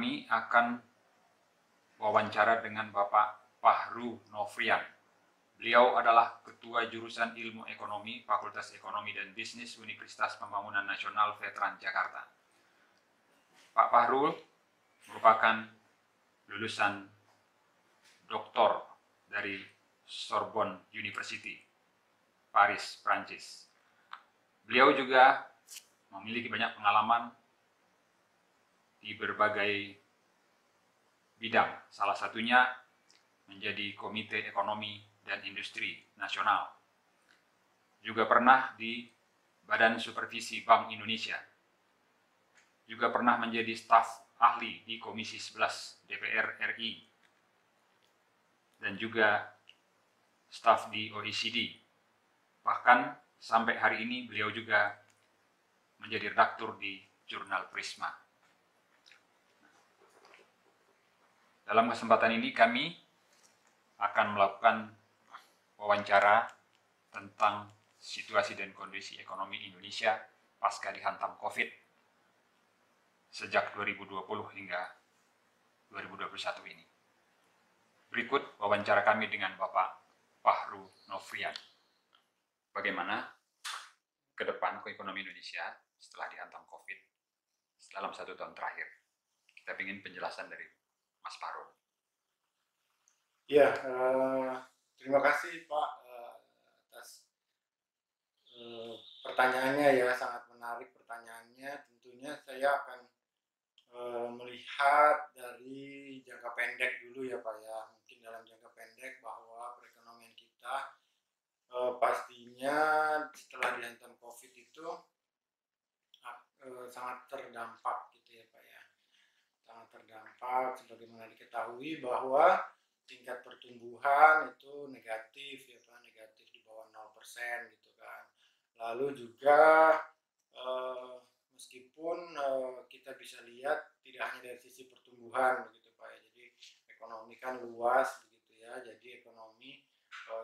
kami akan wawancara dengan Bapak Fahru Nofrian. Beliau adalah Ketua Jurusan Ilmu Ekonomi Fakultas Ekonomi dan Bisnis Universitas Pembangunan Nasional Veteran Jakarta. Pak Fahrul merupakan lulusan doktor dari Sorbonne University, Paris, Prancis. Beliau juga memiliki banyak pengalaman di berbagai bidang, salah satunya menjadi Komite Ekonomi dan Industri Nasional. Juga pernah di Badan Supervisi Bank Indonesia. Juga pernah menjadi staf ahli di Komisi 11 DPR RI. Dan juga staf di OECD. Bahkan sampai hari ini beliau juga menjadi redaktur di jurnal Prisma. Dalam kesempatan ini kami akan melakukan wawancara tentang situasi dan kondisi ekonomi Indonesia pasca dihantam COVID sejak 2020 hingga 2021 ini. Berikut wawancara kami dengan Bapak Fahru Nofrian. Bagaimana ke depan ekonomi Indonesia setelah dihantam COVID dalam 1 tahun terakhir? Kita ingin penjelasan dari Mas Fahru. Ya, terima kasih Pak atas pertanyaannya ya, sangat menarik pertanyaannya. Tentunya saya akan melihat dari jangka pendek dulu ya Pak ya. Mungkin dalam jangka pendek bahwa perekonomian kita pastinya setelah dihantam COVID itu sangat terdampak gitu ya Pak ya. Sangat terdampak sebagaimana diketahui bahwa tingkat pertumbuhan itu negatif ya Pak, negatif di bawah 0% gitu kan. Lalu juga meskipun kita bisa lihat tidak hanya dari sisi pertumbuhan begitu Pak ya, jadi ekonomi kan luas begitu ya, jadi ekonomi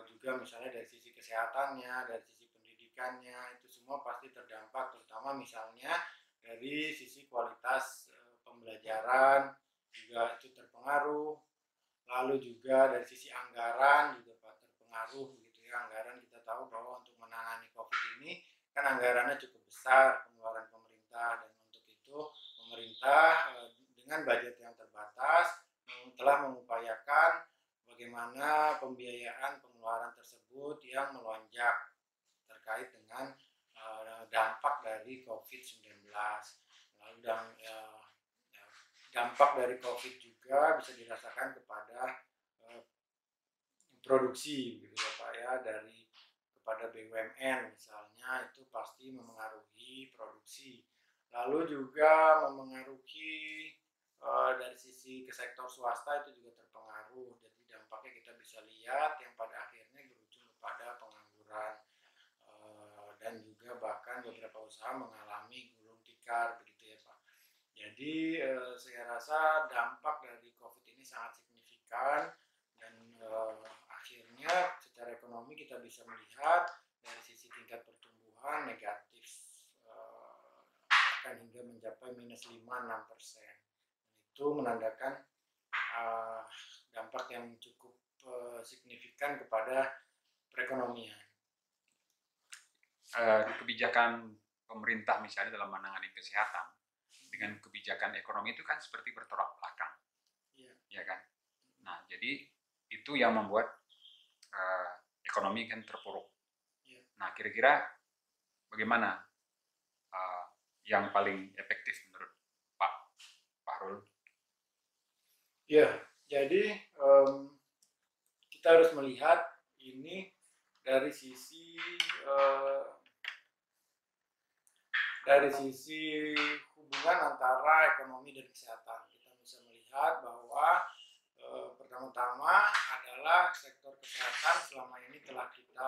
juga misalnya dari sisi kesehatannya, dari sisi pendidikannya itu semua pasti terdampak, terutama misalnya dari sisi kualitas pembelajaran juga itu terpengaruh. Lalu juga dari sisi anggaran juga Pak terpengaruh begitu ya. Anggaran kita tahu bahwa untuk menangani COVID ini kan anggarannya cukup besar pengeluaran pemerintah, dan untuk itu pemerintah dengan budget yang terbatas telah mengupayakan bagaimana pembiayaan pengeluaran tersebut yang melonjak terkait dengan dampak dari COVID-19. Lalu dampak dari COVID juga bisa dirasakan kepada produksi gitu ya Pak ya, dari kepada BUMN misalnya itu pasti memengaruhi produksi. Lalu juga memengaruhi dari sisi ke sektor swasta itu juga terpengaruh. Jadi dampaknya kita bisa lihat yang pada akhirnya berujung kepada pengangguran dan juga bahkan beberapa usaha mengalami gulung tikar begitu ya Pak. Jadi saya rasa dampak dari COVID ini sangat signifikan, dan akhirnya secara ekonomi kita bisa melihat dari sisi tingkat pertumbuhan negatif akan hingga mencapai minus 5-6%. Itu menandakan dampak yang cukup signifikan kepada perekonomian. Kebijakan pemerintah misalnya dalam menangani kesehatan dengan kebijakan ekonomi itu kan seperti bertolak belakang, ya kan? Nah, jadi itu yang membuat ekonomi kan terpuruk. Nah, kira-kira bagaimana yang paling efektif menurut Pak Fahrul? Ya, jadi kita harus melihat ini dari sisi hubungan antara ekonomi dan kesehatan. Kita bisa melihat bahwa pertama-tama adalah sektor kesehatan selama ini telah kita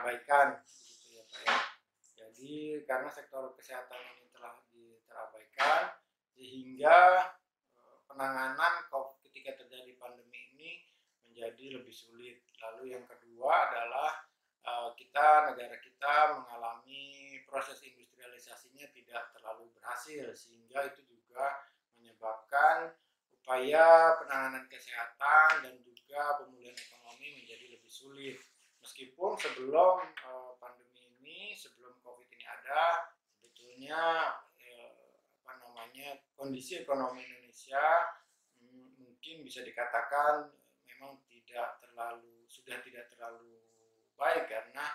abaikan gitu ya Pak ya. Jadi karena sektor kesehatan ini telah terabaikan sehingga penanganan ketika terjadi pandemi ini menjadi lebih sulit. Lalu yang kedua adalah negara kita mengalami proses industrialisasinya tidak terlalu berhasil, sehingga itu juga menyebabkan supaya penanganan kesehatan dan juga pemulihan ekonomi menjadi lebih sulit. Meskipun sebelum pandemi ini, sebelum COVID ini ada, sebetulnya kondisi ekonomi Indonesia mungkin bisa dikatakan memang sudah tidak terlalu baik karena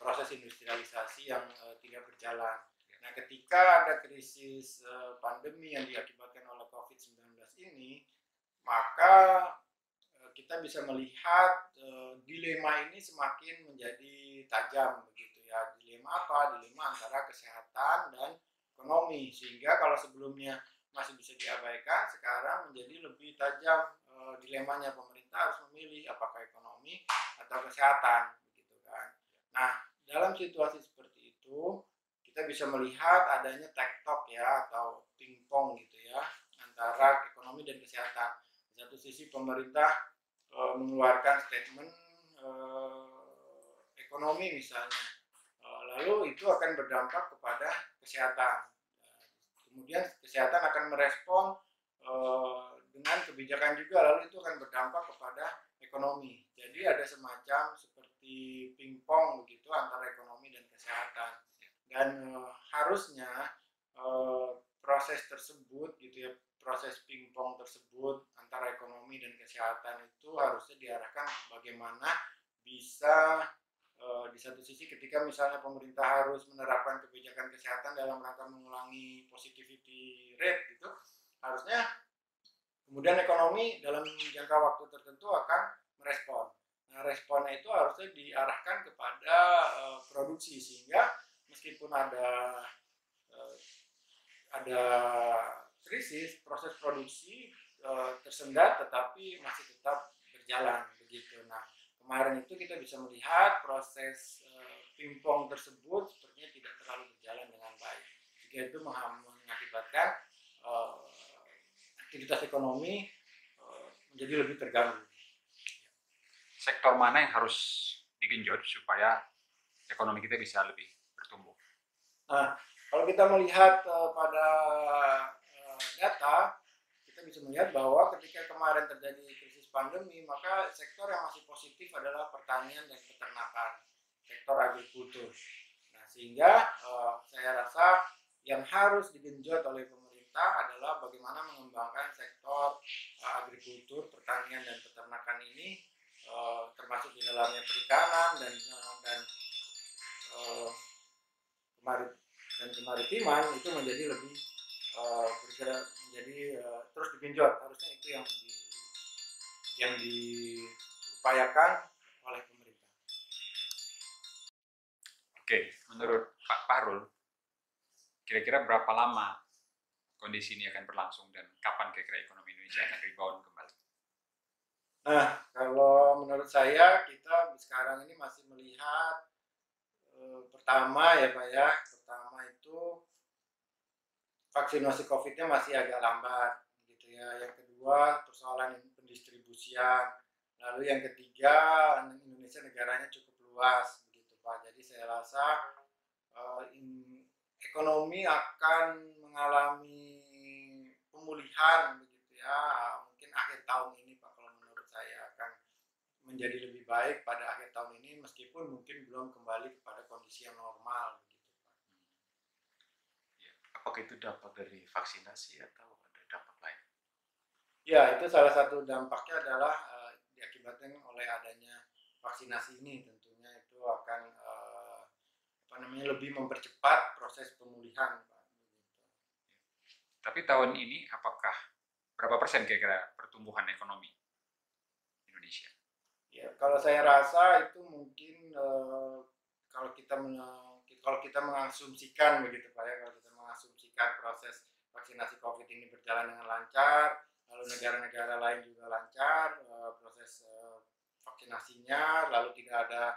proses industrialisasi yang tidak berjalan. Nah, ketika ada krisis pandemi yang diakibatkan oleh COVID-19 ini, maka kita bisa melihat dilema ini semakin menjadi tajam begitu ya. Dilema apa? Dilema antara kesehatan dan ekonomi. Sehingga kalau sebelumnya masih bisa diabaikan, sekarang menjadi lebih tajam dilemanya. Pemerintah harus memilih apakah ekonomi atau kesehatan begitu kan. Nah, dalam situasi seperti itu kita bisa melihat adanya tektok ya atau pingpong gitu ya antara ekonomi dan kesehatan. Di satu sisi pemerintah mengeluarkan statement ekonomi misalnya, lalu itu akan berdampak kepada kesehatan. Kemudian kesehatan akan merespon dengan kebijakan juga, lalu itu akan berdampak kepada ekonomi. Jadi ada semacam seperti pingpong begitu antara ekonomi dan kesehatan. Dan harusnya proses tersebut gitu ya, proses pingpong tersebut antara ekonomi dan kesehatan itu harusnya diarahkan bagaimana bisa di satu sisi ketika misalnya pemerintah harus menerapkan kebijakan kesehatan dalam rangka mengurangi positivity rate gitu, harusnya kemudian ekonomi dalam jangka waktu tertentu akan merespon. Nah, responnya itu harusnya diarahkan kepada produksi sehingga meskipun ada krisis, proses produksi tersendat tetapi masih tetap berjalan begitu. Nah, kemarin itu kita bisa melihat proses pingpong tersebut sepertinya tidak terlalu berjalan dengan baik. Jika itu mengakibatkan aktivitas ekonomi menjadi lebih terganggu. Sektor mana yang harus digenjot supaya ekonomi kita bisa lebih bertumbuh? Nah, kalau kita melihat pada data, kita bisa melihat bahwa ketika kemarin terjadi krisis pandemi, maka sektor yang masih positif adalah pertanian dan peternakan, sektor agrikultur. Nah, sehingga saya rasa yang harus digenjot oleh pemerintah adalah bagaimana mengembangkan sektor agrikultur, pertanian dan peternakan ini, termasuk di dalamnya perikanan dan kemaritiman itu menjadi lebih bergerak, menjadi terus digenjot. Harusnya itu yang diupayakan oleh pemerintah. Oke, menurut Pak Parul, kira-kira berapa lama kondisi ini akan berlangsung dan kapan kira-kira ekonomi Indonesia akan rebound kembali? Nah, kalau menurut saya kita sekarang ini masih melihat pertama ya Pak ya, pertama itu vaksinasi COVID-nya masih agak lambat gitu ya. Yang kedua persoalan pendistribusian. Lalu yang ketiga Indonesia negaranya cukup luas begitu Pak. Jadi saya rasa ekonomi akan mengalami pemulihan begitu ya. Mungkin akhir tahun ini Pak, kalau menurut saya akan menjadi lebih baik pada akhir tahun ini meskipun mungkin belum kembali kepada kondisi yang normal begitu Pak. Apakah itu dampak dari vaksinasi atau ada dampak lain? Ya, itu salah satu dampaknya adalah diakibatkan oleh adanya vaksinasi ini. Tentunya itu akan lebih mempercepat proses pemulihan, Pak. Tapi tahun ini apakah berapa persen kira-kira pertumbuhan ekonomi Indonesia? Ya, kalau saya rasa itu mungkin kalau kita mengasumsikan begitu Pak ya, kalau kita mengasumsikan proses vaksinasi COVID ini berjalan dengan lancar, lalu negara-negara lain juga lancar proses vaksinasinya, lalu tidak ada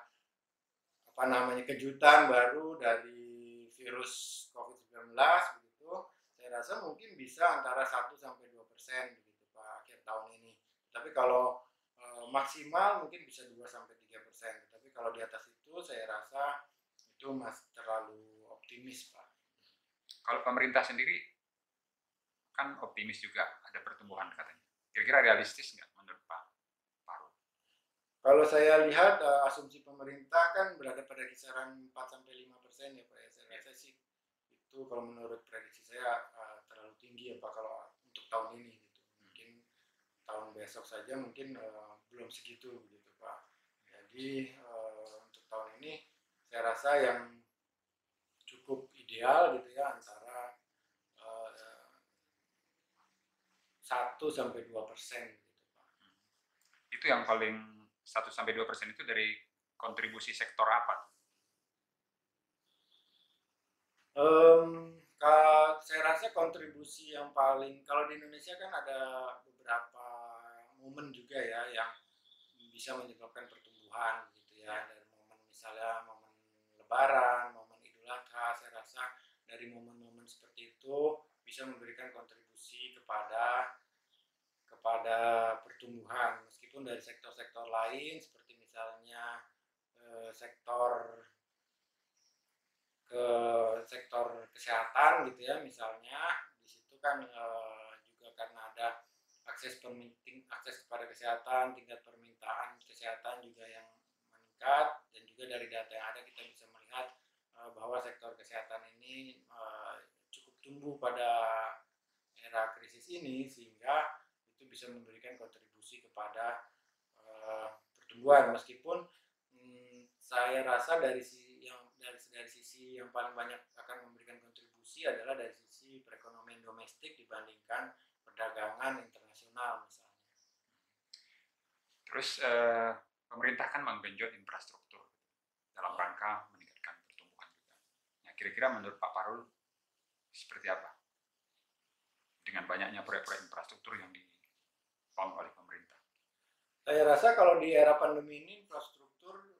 kejutan baru dari virus COVID-19 begitu, saya rasa mungkin bisa antara 1-2% begitu Pak akhir tahun ini. Tapi kalau maksimal mungkin bisa 2-3%. Tapi kalau di atas itu saya rasa itu masih terlalu optimis Pak. Kalau pemerintah sendiri kan optimis juga ada pertumbuhan katanya. Kira-kira realistis nggak menurut Pak Parul? Kalau saya lihat asumsi pemerintah kan berada pada kisaran 4-5% ya Pak ya. Saya rasa sih itu kalau menurut prediksi saya terlalu tinggi ya Pak kalau untuk tahun ini gitu. Mungkin tahun besok saja mungkin belum segitu begitu Pak. Jadi untuk tahun ini saya rasa yang cukup ideal gitu ya antara 1-2% gitu Pak. Itu yang paling 1-2% itu dari kontribusi sektor apa? Saya rasa kontribusi yang paling, kalau di Indonesia kan ada beberapa momen juga ya yang bisa menyebabkan pertumbuhan gitu ya, dari momen misalnya momen Lebaran, momen Idul Adha. Saya rasa dari momen-momen seperti itu bisa memberikan kontribusi kepada pertumbuhan, meskipun dari sektor-sektor lain seperti misalnya sektor kesehatan gitu ya, misalnya di situ kan juga karena ada akses kepada kesehatan, tingkat permintaan kesehatan juga yang meningkat, dan juga dari data yang ada kita bisa melihat bahwa sektor kesehatan ini cukup tumbuh pada era krisis ini, sehingga itu bisa memberikan kontribusi kepada pertumbuhan, meskipun saya rasa dari sisi yang paling banyak akan memberikan kontribusi adalah dari sisi perekonomian domestik dibandingkan perdagangan internasional misalnya. Terus pemerintah kan menggenjot infrastruktur dalam rangka meningkatkan pertumbuhan juga. Nah, kira-kira menurut Pak Parul seperti apa dengan banyaknya proyek-proyek infrastruktur yang dibangun oleh pemerintah? Saya rasa kalau di era pandemi ini infrastruktur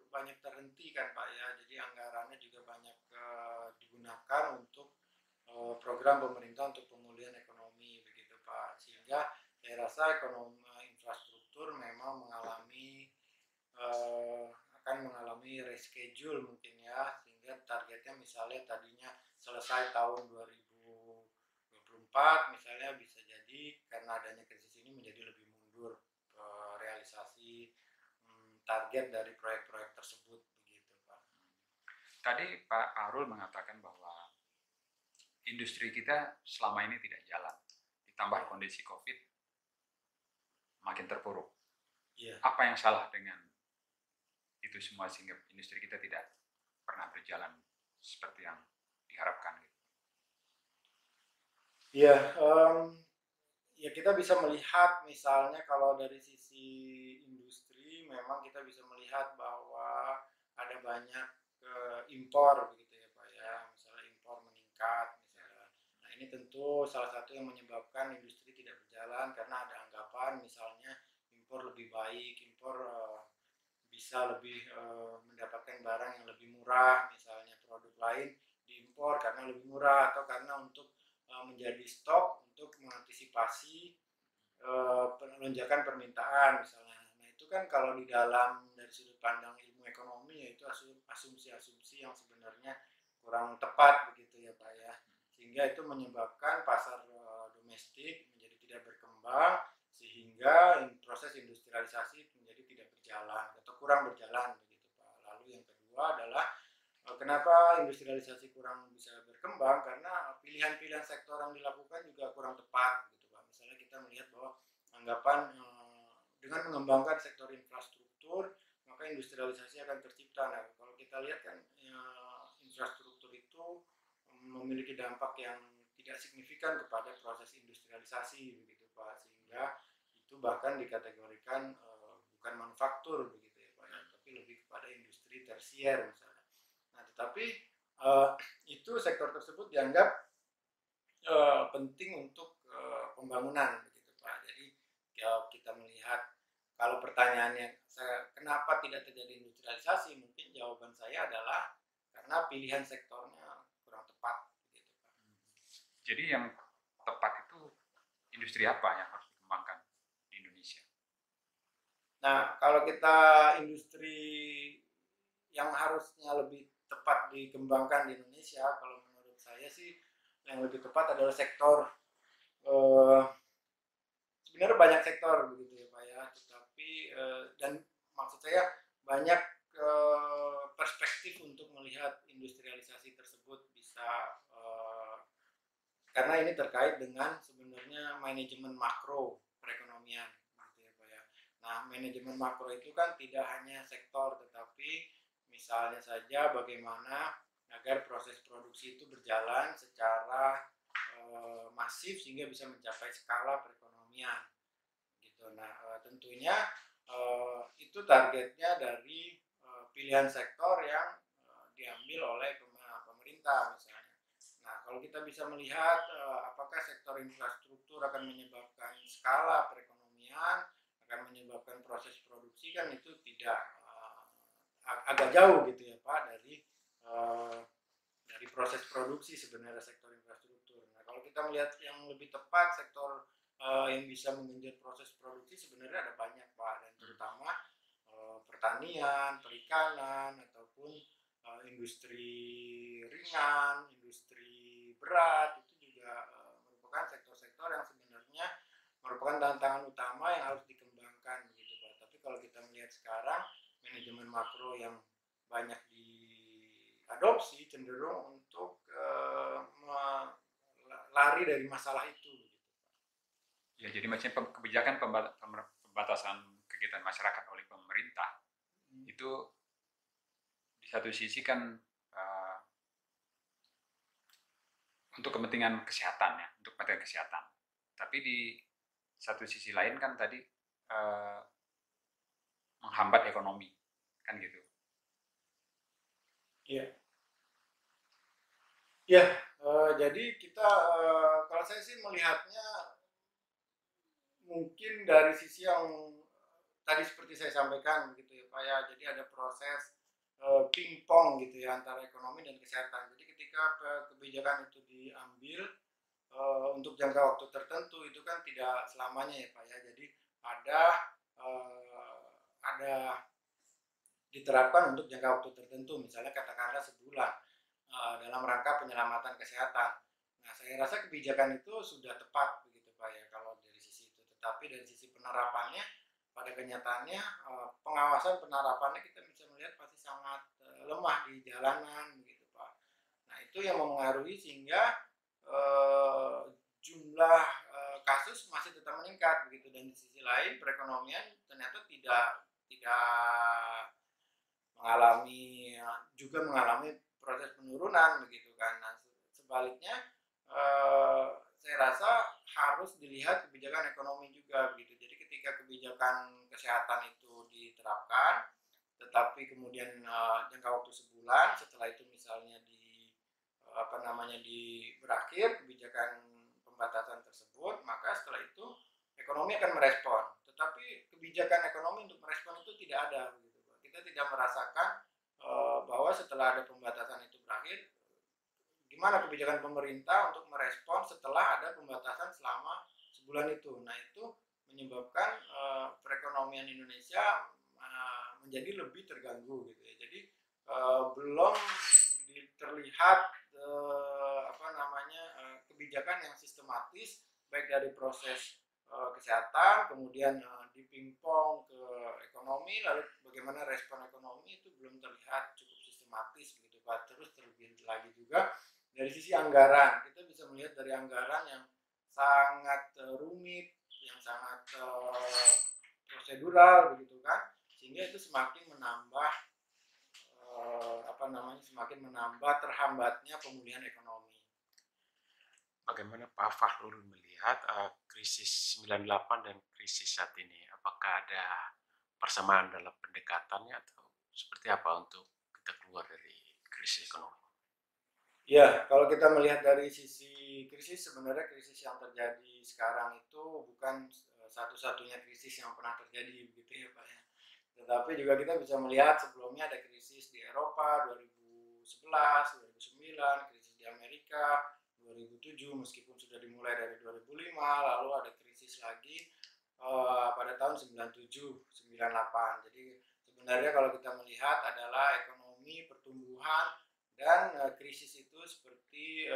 banyak terhenti kan Pak ya, jadi anggarannya juga banyak digunakan untuk program pemerintah untuk pemulihan ekonomi begitu Pak, sehingga saya rasa ekonomi infrastruktur memang akan mengalami reschedule mungkin ya, sehingga targetnya misalnya tadinya selesai tahun 2024 misalnya, bisa jadi karena adanya krisis ini menjadi lebih mundur realisasi target dari proyek-proyek tersebut begitu Pak. Tadi Pak Parul mengatakan bahwa industri kita selama ini tidak jalan, ditambah kondisi COVID makin terpuruk. Iya. Apa yang salah dengan itu semua sehingga industri kita tidak pernah berjalan seperti yang diharapkan? Iya, ya kita bisa melihat misalnya kalau dari sisi industri memang kita bisa melihat bahwa ada banyak impor begitu ya Pak ya, misalnya impor meningkat misalnya. Nah ini tentu salah satu yang menyebabkan industri tidak berjalan, karena ada anggapan misalnya impor lebih baik, impor bisa lebih mendapatkan barang yang lebih murah, misalnya produk lain diimpor karena lebih murah atau karena untuk menjadi stok untuk mengantisipasi lonjakan permintaan misalnya. Nah itu kan kalau di dalam dari sudut pandang ilmu ekonomi, yaitu asumsi-asumsi yang sebenarnya kurang tepat begitu ya Pak ya, sehingga itu menyebabkan pasar domestik menjadi tidak berkembang, sehingga proses industrialisasi menjadi tidak berjalan atau kurang berjalan begitu Pak. Lalu yang kedua adalah kenapa industrialisasi kurang bisa berkembang, karena pilihan-pilihan sektor yang dilakukan juga kurang tepat gitu Pak. Misalnya kita melihat bahwa anggapan dengan mengembangkan sektor infrastruktur maka industrialisasi akan tercipta. Nah kalau kita lihat kan infrastruktur itu memiliki dampak yang tidak signifikan kepada proses industrialisasi begitu Pak, sehingga itu bahkan dikategorikan bukan manufaktur begitu ya Pak ya, tapi lebih kepada industri tersier misalnya. Tapi itu sektor tersebut dianggap penting untuk pembangunan begitu Pak. Jadi kalau kita melihat, kalau pertanyaannya kenapa tidak terjadi industrialisasi, mungkin jawaban saya adalah karena pilihan sektornya kurang tepat begitu Pak. Jadi yang tepat itu industri apa yang harus dikembangkan di Indonesia? Nah kalau kita industri yang harusnya lebih tepat dikembangkan di Indonesia, kalau menurut saya sih yang lebih tepat adalah sektor eh, sebenarnya banyak sektor begitu ya Pak ya, tetapi dan maksud saya banyak perspektif untuk melihat industrialisasi tersebut bisa karena ini terkait dengan sebenarnya manajemen makro perekonomian gitu ya Pak ya. Nah, manajemen makro itu kan tidak hanya sektor tetapi misalnya saja bagaimana agar proses produksi itu berjalan secara masif sehingga bisa mencapai skala perekonomian gitu. Nah, tentunya itu targetnya dari pilihan sektor yang diambil oleh pemerintah misalnya. Nah, kalau kita bisa melihat apakah sektor infrastruktur akan menyebabkan skala perekonomian, akan menyebabkan proses produksi kan itu tidak agak jauh gitu ya Pak dari proses produksi sebenarnya sektor infrastruktur. Nah, kalau kita melihat yang lebih tepat sektor yang bisa menggenjot proses produksi sebenarnya ada banyak Pak, dan terutama pertanian, perikanan ataupun industri ringan, industri berat itu juga merupakan sektor-sektor yang sebenarnya merupakan tantangan utama yang harus dikembangkan begitu Pak. Tapi kalau kita melihat sekarang manajemen makro yang banyak diadopsi cenderung untuk lari dari masalah itu. Ya, jadi macam kebijakan pembatasan kegiatan masyarakat oleh pemerintah itu di satu sisi kan untuk kepentingan kesehatan ya, untuk kepentingan kesehatan. Tapi di satu sisi lain kan tadi menghambat ekonomi, kan gitu. Iya. Ya, jadi kita kalau saya sih melihatnya mungkin dari sisi yang tadi seperti saya sampaikan gitu ya Pak ya. Jadi ada proses pingpong gitu ya antara ekonomi dan kesehatan. Jadi ketika kebijakan itu diambil untuk jangka waktu tertentu itu kan tidak selamanya ya Pak ya. Jadi ada diterapkan untuk jangka waktu tertentu, misalnya katakanlah sebulan dalam rangka penyelamatan kesehatan. Nah, saya rasa kebijakan itu sudah tepat begitu Pak ya kalau dari sisi itu. Tetapi dari sisi penerapannya pada kenyataannya pengawasan penerapannya kita bisa melihat pasti sangat lemah di jalanan begitu Pak. Nah, itu yang mempengaruhi sehingga jumlah kasus masih tetap meningkat begitu, dan di sisi lain perekonomian ternyata tidak mengalami proses penurunan begitu kan. Nah, sebaliknya saya rasa harus dilihat kebijakan ekonomi juga begitu. Jadi ketika kebijakan kesehatan itu diterapkan tetapi kemudian jangka waktu sebulan, setelah itu misalnya berakhir kebijakan pembatasan tersebut, maka setelah itu ekonomi akan merespon. Tetapi kebijakan ekonomi untuk merespon itu tidak ada begitu. Kita tidak merasakan bahwa setelah ada pembatasan itu berakhir, gimana kebijakan pemerintah untuk merespon setelah ada pembatasan selama sebulan itu. Nah, itu menyebabkan perekonomian Indonesia menjadi lebih terganggu gitu ya. Jadi belum terlihat kebijakan yang sistematis baik dari proses kesehatan kemudian dipingpong ke ekonomi, lalu bagaimana respon ekonomi itu belum terlihat cukup sistematis begitu Pak. Terus terlebih lagi juga dari sisi anggaran, kita bisa melihat dari anggaran yang sangat rumit, yang sangat prosedural begitu kan, sehingga itu semakin menambah terhambatnya pemulihan ekonomi. Bagaimana Pak Fahrul melihat krisis 98 dan krisis saat ini? Apakah ada persamaan dalam pendekatannya atau seperti apa untuk kita keluar dari krisis ekonomi? Ya, kalau kita melihat dari sisi krisis, sebenarnya krisis yang terjadi sekarang itu bukan satu-satunya krisis yang pernah terjadi begitu ya Pak ya. Tetapi juga kita bisa melihat sebelumnya ada krisis di Eropa 2011, 2009, krisis di Amerika 2007 meskipun sudah dimulai dari 2005, lalu ada krisis lagi pada tahun 97, 98. Jadi sebenarnya kalau kita melihat adalah ekonomi, pertumbuhan, dan krisis itu seperti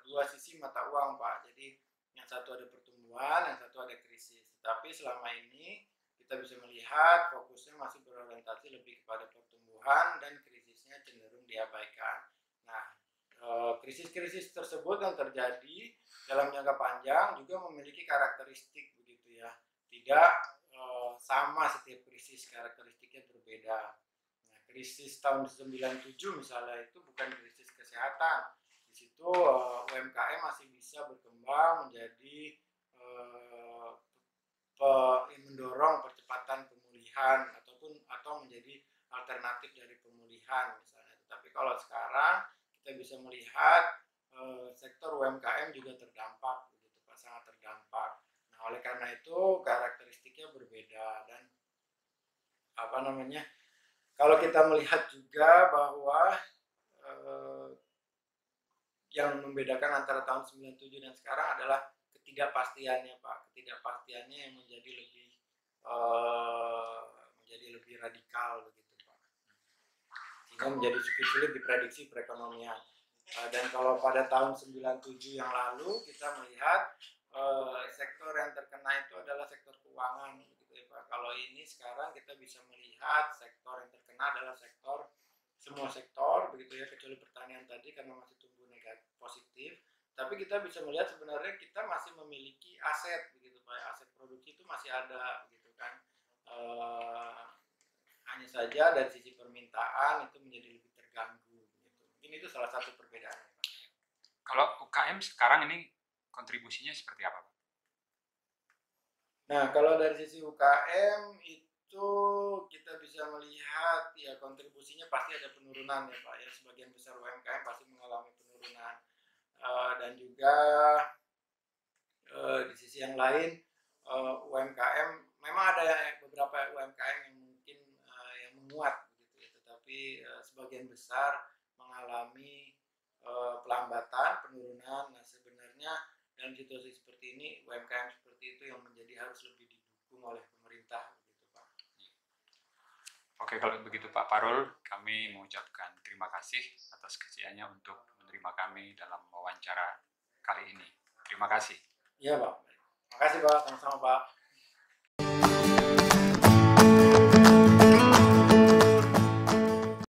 dua sisi mata uang Pak. Jadi yang satu ada pertumbuhan, yang satu ada krisis. Tapi selama ini kita bisa melihat fokusnya masih berorientasi lebih kepada pertumbuhan dan krisisnya cenderung diabaikan. Nah, krisis-krisis tersebut yang terjadi dalam jangka panjang juga memiliki karakteristik begitu ya. Tidak sama setiap krisis, karakteristiknya berbeda. Nah, krisis tahun 97 misalnya itu bukan krisis kesehatan. Di situ UMKM masih bisa berkembang menjadi mendorong percepatan pemulihan atau menjadi alternatif dari pemulihan misalnya. Tapi kalau sekarang kita bisa melihat sektor UMKM juga terdampak begitu Pak, sangat terdampak. Nah, oleh karena itu karakteristiknya berbeda dan kalau kita melihat juga bahwa yang membedakan antara tahun 97 dan sekarang adalah ketidakpastiannya Pak, ketidakpastiannya yang menjadi lebih radikal begitu Pak, sehingga menjadi sulit diprediksi perekonomian. Dan kalau pada tahun 97 yang lalu kita melihat sektor yang terkena itu adalah sektor keuangan begitu ya Pak. Kalau ini sekarang kita bisa melihat sektor yang terkena adalah semua sektor begitu ya, kecuali pertanian tadi karena masih tumbuh negatif positif. Tapi kita bisa melihat sebenarnya kita masih memiliki aset begitu Pak, aset produksi itu masih ada begitu kan. Hanya saja dari sisi permintaan itu menjadi lebih terganggu gitu. Mungkin itu salah satu perbedaannya Pak. Kalau UKM sekarang ini kontribusinya seperti apa Pak? Nah, kalau dari sisi UKM itu kita bisa melihat ya kontribusinya pasti ada penurunan ya Pak ya, sebagian besar UMKM pasti mengalami penurunan. Dan juga di sisi yang lain UMKM memang ada beberapa UMKM yang mungkin yang menguat begitu ya, tetapi sebagian besar mengalami pelambatan, penurunan. Nah, sebenarnya dalam situasi seperti ini UMKM seperti itu yang menjadi harus lebih didukung oleh pemerintah begitu Pak. Oke, kalau begitu Pak Parul, kami mengucapkan terima kasih atas kesediaannya untuk menerima kami dalam wawancara kali ini. Terima kasih. Iya Pak. Terima kasih Pak, sama-sama Pak.